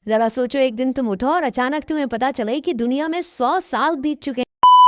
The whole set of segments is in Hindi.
जरा सोचो, एक दिन तुम उठो और अचानक तुम्हें पता चले कि दुनिया में 100 साल बीत चुके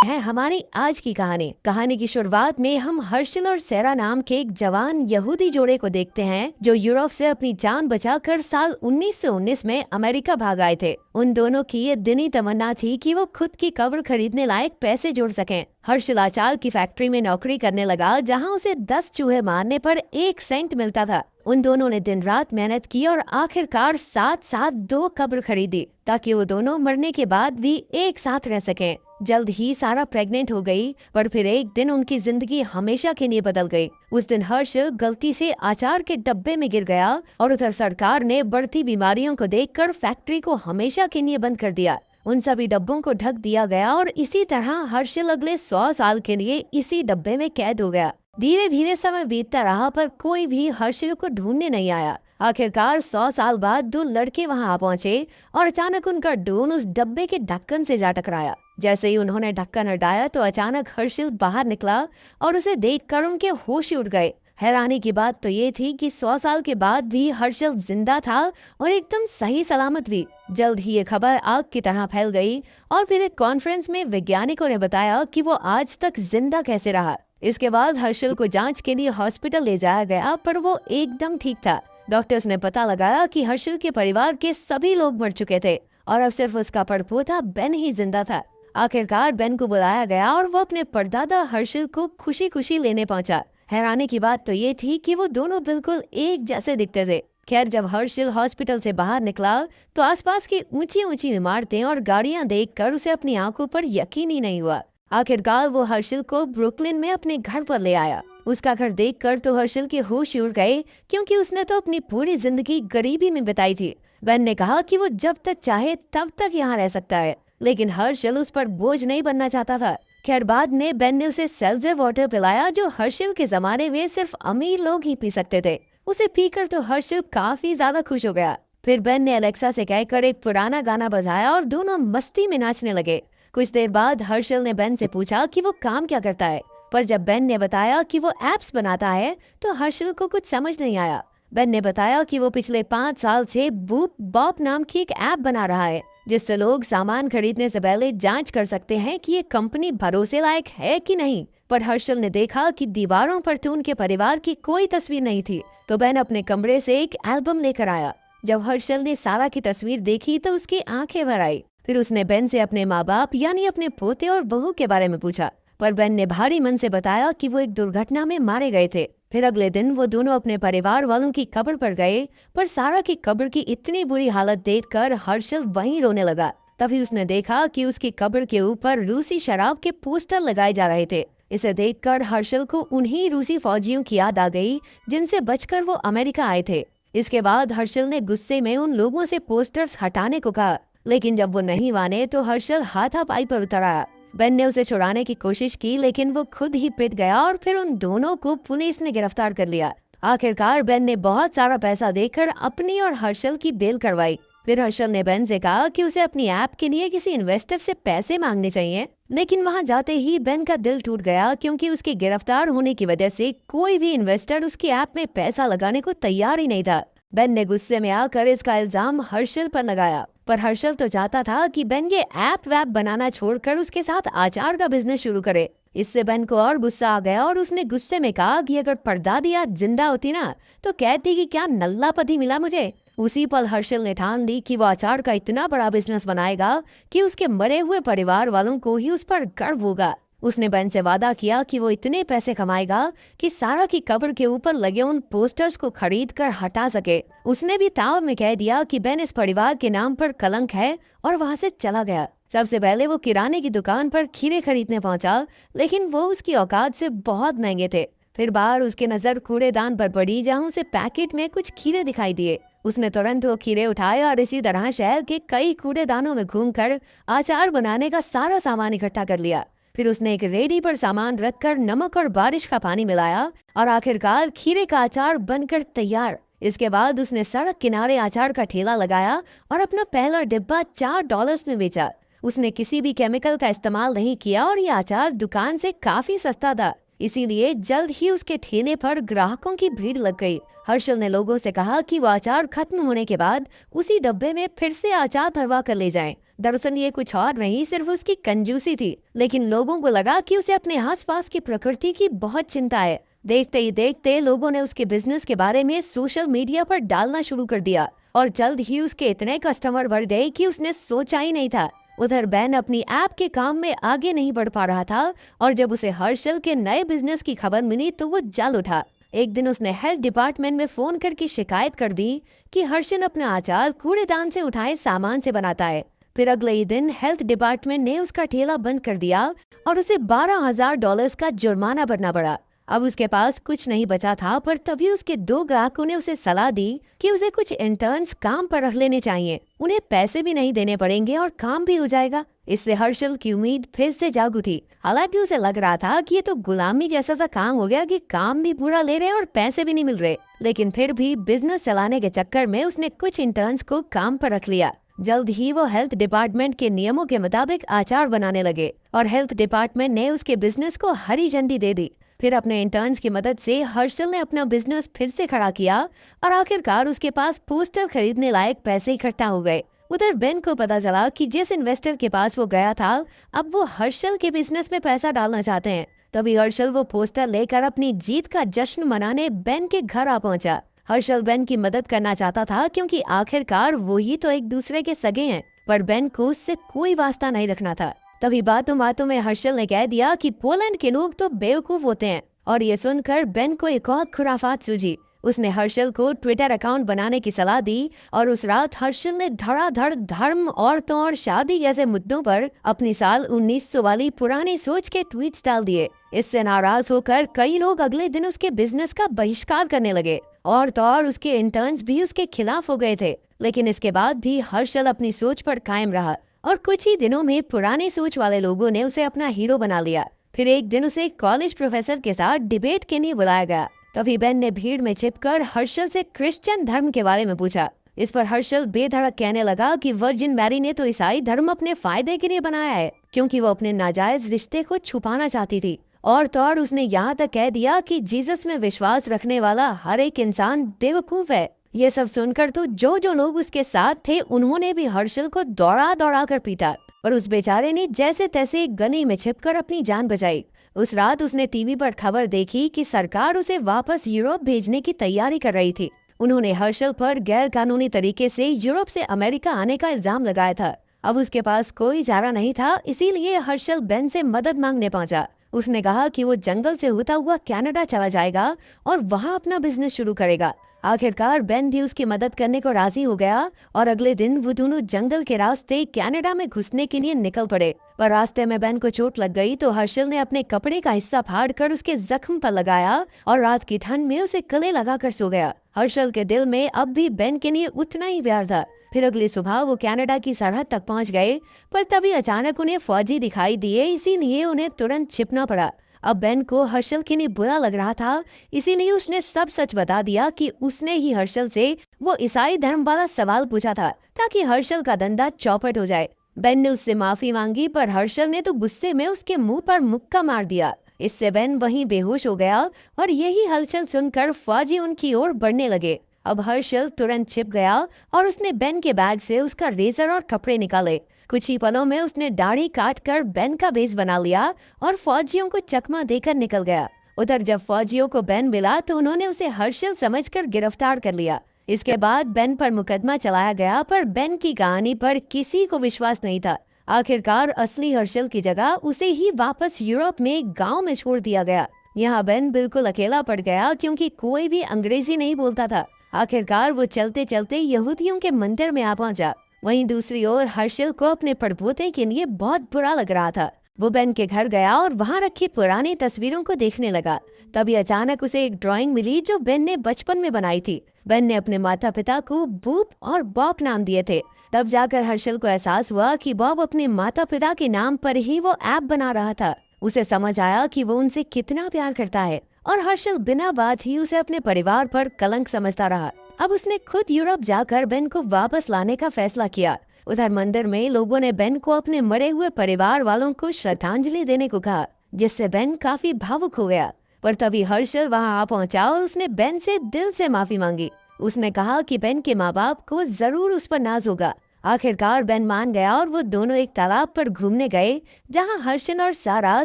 है हमारी आज की कहानी की शुरुआत में हम हर्षल और सेरा नाम के एक जवान यहूदी जोड़े को देखते हैं जो यूरोप से अपनी जान बचाकर साल 1919 में अमेरिका भाग आए थे। उन दोनों की ये दिनी तमन्ना थी कि वो खुद की कब्र खरीदने लायक पैसे जोड़ सकें। हर्षल आचार की फैक्ट्री में नौकरी करने लगा जहां उसे 10 चूहे मारने पर 1 सेंट मिलता था। उन दोनों ने दिन रात मेहनत की और आखिरकार साथ साथ 2 कब्र खरीदी ताकि वो दोनों मरने के बाद भी एक साथ रह सकें। जल्द ही सारा प्रेग्नेंट हो गई, पर फिर एक दिन उनकी जिंदगी हमेशा के लिए बदल गई। उस दिन हर्षल गलती से अचार के डब्बे में गिर गया और उधर सरकार ने बढ़ती बीमारियों को देखकर फैक्ट्री को हमेशा के लिए बंद कर दिया। उन सभी डब्बों को ढक दिया गया और इसी तरह हर्षल अगले 100 साल के लिए इसी डब्बे में कैद हो गया। धीरे धीरे समय बीतता रहा पर कोई भी हर्षल को ढूंढने नहीं आया। आखिरकार 100 साल बाद 2 लड़के वहां आ पहुंचे और अचानक उनका ड्रोन उस डब्बे के ढक्कन से जा टकराया। जैसे ही उन्होंने ढक्कन हटाया तो अचानक हर्षल बाहर निकला और उसे देखकर उनके होश ही उड़ गए। हैरानी की बात तो ये थी कि 100 साल के बाद भी हर्षल जिंदा था और एकदम सही सलामत भी। जल्द ही ये खबर आग की तरह फैल गई और फिर एक कॉन्फ्रेंस में वैज्ञानिकों ने बताया कि वो आज तक जिंदा कैसे रहा। इसके बाद हर्षल को जांच के लिए हॉस्पिटल ले जाया गया पर वो एकदम ठीक था। डॉक्टर्स ने पता लगाया कि हर्षल के परिवार के सभी लोग मर चुके थे और अब सिर्फ उसका पड़पोता बेन ही जिंदा था। आखिरकार बेन को बुलाया गया और वो अपने परदादा हर्षल को खुशी खुशी लेने पहुंचा। हैरानी की बात तो ये थी कि वो दोनों बिल्कुल एक जैसे दिखते थे। खैर, जब हर्षल हॉस्पिटल से बाहर निकला तो आसपास की ऊंची ऊंची इमारतें और गाड़ियां देखकर उसे अपनी आंखों पर यकीन ही नहीं हुआ। आखिरकार वो हर्षल को ब्रुकलिन में अपने घर पर ले आया। उसका घर देखकर तो हर्षल के होश उड़ गए क्योंकि उसने तो अपनी पूरी जिंदगी गरीबी में बिताई थी। बेन ने कहा कि वो जब तक चाहे तब तक यहाँ रह सकता है, लेकिन हर्षल उस पर बोझ नहीं बनना चाहता था। खैर, बाद में बेन ने उसे सेल्जर वाटर पिलाया जो हर्षल के जमाने में सिर्फ अमीर लोग ही पी सकते थे। उसे पीकर तो हर्षल काफी ज्यादा खुश हो गया। फिर बेन ने अलेक्सा से कहकर एक पुराना गाना बजाया और दोनों मस्ती में नाचने लगे। कुछ देर बाद हर्षल ने बेन से पूछा कि वो काम क्या करता है, पर जब बेन ने बताया कि वो एप्स बनाता है तो हर्षल को कुछ समझ नहीं आया। बेन ने बताया कि वो पिछले 5 साल से बूप बॉप नाम की एक ऐप बना रहा है जिससे लोग सामान खरीदने से पहले जांच कर सकते हैं कि ये कंपनी भरोसे लायक है कि नहीं। पर हर्षल ने देखा कि दीवारों पर तो उनके परिवार की कोई तस्वीर नहीं थी, तो बेन अपने कमरे से एक एल्बम लेकर आया। जब हर्षल ने सारा की तस्वीर देखी तो उसकी आंखें भर आई। फिर उसने बेन से अपने माँ बाप यानी अपने पोते और बहू के बारे में पूछा, पर बेन ने भारी मन से बताया कि वो एक दुर्घटना में मारे गए थे। फिर अगले दिन वो दोनों अपने परिवार वालों की कब्र पर गए, पर सारा की कब्र की इतनी बुरी हालत देखकर हर्षल वहीं रोने लगा। तभी उसने देखा कि उसकी कब्र के ऊपर रूसी शराब के पोस्टर लगाए जा रहे थे। इसे देखकर हर्षल को उन्हीं रूसी फौजियों की याद आ गई जिनसे बचकर वो अमेरिका आए थे। इसके बाद हर्षल ने गुस्से में उन लोगों से पोस्टर्स हटाने को कहा, लेकिन जब वो नहीं माने तो हर्षल हाथापाई पर उतर आया। बेन ने उसे छुड़ाने की कोशिश की लेकिन वो खुद ही पिट गया और फिर उन दोनों को पुलिस ने गिरफ्तार कर लिया। आखिरकार बेन ने बहुत सारा पैसा देकर अपनी और हर्षल की बेल करवाई। फिर हर्षल ने बेन से कहा कि उसे अपनी ऐप के लिए किसी इन्वेस्टर से पैसे मांगने चाहिए, लेकिन वहां जाते ही बेन का दिल टूट गया क्योंकि उसके गिरफ्तार होने की वजह से कोई भी इन्वेस्टर उसकी ऐप में पैसा लगाने को तैयार ही नहीं था। बेन ने गुस्से में आकर इसका इल्जाम हर्षल पर लगाया, पर हर्षल तो चाहता था कि बेन ये ऐप वैप बनाना छोड़कर उसके साथ आचार का बिजनेस शुरू करे। इससे बेन को और गुस्सा आ गया और उसने गुस्से में कहा कि अगर परदादी आज जिंदा होती ना तो कहती कि क्या नल्ला पति मिला मुझे। उसी पल हर्षल ने ठान ली कि वो आचार का इतना बड़ा बिजनेस बनाएगा कि उसके मरे हुए परिवार वालों को ही उस पर गर्व होगा। उसने बेन से वादा किया कि वो इतने पैसे कमाएगा कि सारा की कब्र के ऊपर लगे उन पोस्टर्स को खरीद कर हटा सके। उसने भी ताव में कह दिया कि बेन इस परिवार के नाम पर कलंक है और वहां से चला गया। सबसे पहले वो किराने की दुकान पर खीरे खरीदने पहुंचा, लेकिन वो उसकी औकात से बहुत महंगे थे। फिर बाहर उसकी नजर कूड़ेदान पर पड़ी जहाँ उसे पैकेट में कुछ खीरे दिखाई दिए। उसने तुरंत वो खीरे उठाए और इसी तरह शहर के कई कूड़ेदानों में घूमकर आचार बनाने का सारा सामान इकट्ठा कर लिया। फिर उसने एक रेडी पर सामान रखकर नमक और बारिश का पानी मिलाया और आखिरकार खीरे का अचार बनकर तैयार। इसके बाद उसने सड़क किनारे अचार का ठेला लगाया और अपना पहला डिब्बा $4 में बेचा। उसने किसी भी केमिकल का इस्तेमाल नहीं किया और ये अचार दुकान से काफी सस्ता था। इसीलिए जल्द ही उसके ठेले पर ग्राहकों की भीड़ लग गई। हर्षल ने लोगों से कहा कि वो अचार खत्म होने के बाद उसी डब्बे में फिर से अचार भरवा कर ले जाएं। दरअसल ये कुछ और नहीं, सिर्फ उसकी कंजूसी थी, लेकिन लोगों को लगा कि उसे अपने आसपास की प्रकृति की बहुत चिंता है। देखते ही देखते लोगों ने उसके बिजनेस के बारे में सोशल मीडिया पर डालना शुरू कर दिया और जल्द ही उसके इतने कस्टमर बढ़ गए कि उसने सोचा ही नहीं था। उधर बेन अपनी ऐप के काम में आगे नहीं बढ़ पा रहा था और जब उसे हर्षल के नए बिजनेस की खबर मिली तो वो जल उठा। एक दिन उसने हेल्थ डिपार्टमेंट में फोन करके शिकायत कर दी कि हर्षल अपना अचार कूड़ेदान से उठाए सामान से बनाता है। फिर अगले ही दिन हेल्थ डिपार्टमेंट ने उसका ठेला बंद कर दिया और उसे $12,000 का जुर्माना भरना पड़ा। अब उसके पास कुछ नहीं बचा था, पर तभी उसके 2 ग्राहकों ने उसे सलाह दी कि उसे कुछ इंटर्न्स काम पर रख लेने चाहिए। उन्हें पैसे भी नहीं देने पड़ेंगे और काम भी हो जाएगा। इससे हर्षल की उम्मीद फिर से जाग उठी। हालांकि उसे लग रहा था कि ये तो गुलामी जैसा सा काम हो गया कि काम भी पूरा ले रहे और पैसे भी नहीं मिल रहे, लेकिन फिर भी बिजनेस चलाने के चक्कर में उसने कुछ इंटर्न्स को काम पर रख लिया। जल्द ही वो हेल्थ डिपार्टमेंट के नियमों के मुताबिक अचार बनाने लगे और हेल्थ डिपार्टमेंट ने उसके बिजनेस को हरी झंडी दे दी। फिर अपने इंटर्न्स की मदद से हर्षल ने अपना बिजनेस फिर से खड़ा किया और आखिरकार उसके पास पोस्टर खरीदने लायक पैसे इकट्ठा हो गए। उधर बेन को पता चला कि जिस इन्वेस्टर के पास वो गया था, अब वो हर्षल के बिजनेस में पैसा डालना चाहते हैं। तभी हर्षल वो पोस्टर लेकर अपनी जीत का जश्न मनाने बेन के घर आ पहुंचा। हर्षल बेन की मदद करना चाहता था क्योंकि आखिरकार वो ही तो एक दूसरे के सगे हैं, पर बेन को उससे कोई वास्ता नहीं रखना था। तभी बातों बातों में हर्षल ने कह दिया कि पोलैंड के लोग तो बेवकूफ होते हैं, और ये सुनकर बेन को एक और खुराफात सूझी। उसने हर्षल को ट्विटर अकाउंट बनाने की सलाह दी और उस रात हर्षल ने धड़ाधड़ धर्म, औरतों और शादी जैसे मुद्दों पर अपनी साल 1900 वाली पुरानी सोच के ट्वीट्स डाल दिए। इससे नाराज होकर कई लोग अगले दिन उसके बिजनेस का बहिष्कार करने लगे और तो और उसके इंटर्न्स भी उसके खिलाफ हो गए थे। लेकिन इसके बाद भी हर्षल अपनी सोच पर कायम रहा और कुछ ही दिनों में पुरानी सोच वाले लोगों ने उसे अपना हीरो बना लिया। फिर एक दिन उसे कॉलेज प्रोफेसर के साथ डिबेट के लिए बुलाया गया। तभी बेन ने भीड़ में छिपकर हर्षल से क्रिश्चियन धर्म के बारे में पूछा। इस पर हर्षल बेधड़क कहने लगा कि वर्जिन मैरी ने तो ईसाई धर्म अपने फायदे के लिए बनाया है, क्योंकि वो अपने नाजायज रिश्ते को छुपाना चाहती थी। और तो और उसने यहाँ तक कह दिया कि जीसस में विश्वास रखने वाला हर एक इंसान बेवकूफ है। ये सब सुनकर तो जो लोग उसके साथ थे उन्होंने भी हर्षल को दौड़ा दौड़ा कर पीटा और उस बेचारे ने जैसे तैसे एक गनी में छिपकर अपनी जान बचाई। उस रात उसने टीवी पर खबर देखी कि सरकार उसे वापस यूरोप भेजने की तैयारी कर रही थी। उन्होंने हर्षल पर गैर कानूनी तरीके से यूरोप से अमेरिका आने का इल्जाम लगाया था। अब उसके पास कोई चारा नहीं था, इसीलिए हर्षल बेन से मदद मांगने पहुंचा। उसने कहा कि वो जंगल से होता हुआ कनाडा चला जाएगा और वहां अपना बिजनेस शुरू करेगा। आखिरकार बेन भी उसकी मदद करने को राजी हो गया और अगले दिन वो दोनों जंगल के रास्ते कनाडा में घुसने के लिए निकल पड़े। पर रास्ते में बेन को चोट लग गई तो हर्षल ने अपने कपड़े का हिस्सा फाड़कर उसके जख्म पर लगाया और रात की ठंड में उसे गले लगाकर सो गया। हर्षल के दिल में अब भी बेन के लिए उतना ही प्यार था। फिर अगली सुबह वो कनाडा की सरहद तक पहुंच गए, पर तभी अचानक उन्हें फौजी दिखाई दिए, इसीलिए उन्हें तुरंत छिपना पड़ा। अब बेन को हर्षल के लिए बुरा लग रहा था, इसीलिए उसने सब सच बता दिया कि उसने ही हर्षल से वो ईसाई धर्म वाला सवाल पूछा था ताकि हर्षल का धंधा चौपट हो जाए। बेन ने उससे माफी मांगी, पर हर्षल ने तो गुस्से में उसके मुंह पर मुक्का मार दिया। इससे बेन वहीं बेहोश हो गया और यही हलचल सुनकर फौजी उनकी ओर बढ़ने लगे। अब हर्षल तुरंत छिप गया और उसने बेन के बैग से उसका रेजर और कपड़े निकाले। कुछ ही पलों में उसने दाढ़ी काटकर बेन का भेष बना लिया और फौजियों को चकमा देकर निकल गया। उधर जब फौजियों को बेन मिला तो उन्होंने उसे हर्षल समझकर गिरफ्तार कर लिया। इसके बाद बेन पर मुकदमा चलाया गया, पर बेन की कहानी पर किसी को विश्वास नहीं था। आखिरकार असली हर्षल की जगह उसे ही वापस यूरोप में एक गाँव में छोड़ दिया गया। यहाँ बेन बिल्कुल अकेला पड़ गया क्योंकि कोई भी अंग्रेजी नहीं बोलता था। आखिरकार वो चलते चलते यहूदियों के मंदिर में आ पहुंचा। वहीं दूसरी ओर हर्षल को अपने पड़पोते के लिए बहुत बुरा लग रहा था। वो बेन के घर गया और वहां रखी पुरानी तस्वीरों को देखने लगा। तभी अचानक उसे एक ड्राइंग मिली जो बेन ने बचपन में बनाई थी। बेन ने अपने माता पिता को बूप और बॉब नाम दिए थे। तब जाकर हर्षल को एहसास हुआ कि बॉब अपने माता पिता के नाम पर ही वो ऐप बना रहा था। उसे समझ आया कि वो उनसे कितना प्यार करता है और हर्षल बिना बात ही उसे अपने परिवार पर कलंक समझता रहा। अब उसने खुद यूरोप जाकर बेन को वापस लाने का फैसला किया। उधर मंदिर में लोगों ने बेन को अपने मरे हुए परिवार वालों को श्रद्धांजलि देने को कहा। जिससे बेन काफी भावुक हो गया। पर तभी हर्षल वहां आ पहुंचा और उसने बेन से दिल से माफी मांगी। उसने कहा कि बेन के माँ बाप को जरूर उस पर नाज होगा। आखिरकार बेन मान गया और वो दोनों एक तालाब पर घूमने गए जहां हर्षल और सारा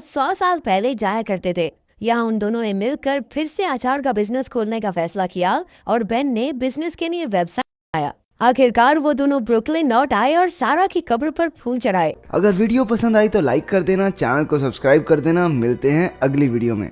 100 साल पहले जाया करते थे। यहाँ उन दोनों ने मिलकर फिर से अचार का बिजनेस खोलने का फैसला किया और बेन ने बिजनेस के लिए वेबसाइट बनाया। आखिरकार वो दोनों ब्रुकलिन लौट आए और सारा की कब्र पर फूल चढ़ाए। अगर वीडियो पसंद आई तो लाइक कर देना, चैनल को सब्सक्राइब कर देना। मिलते हैं अगली वीडियो में।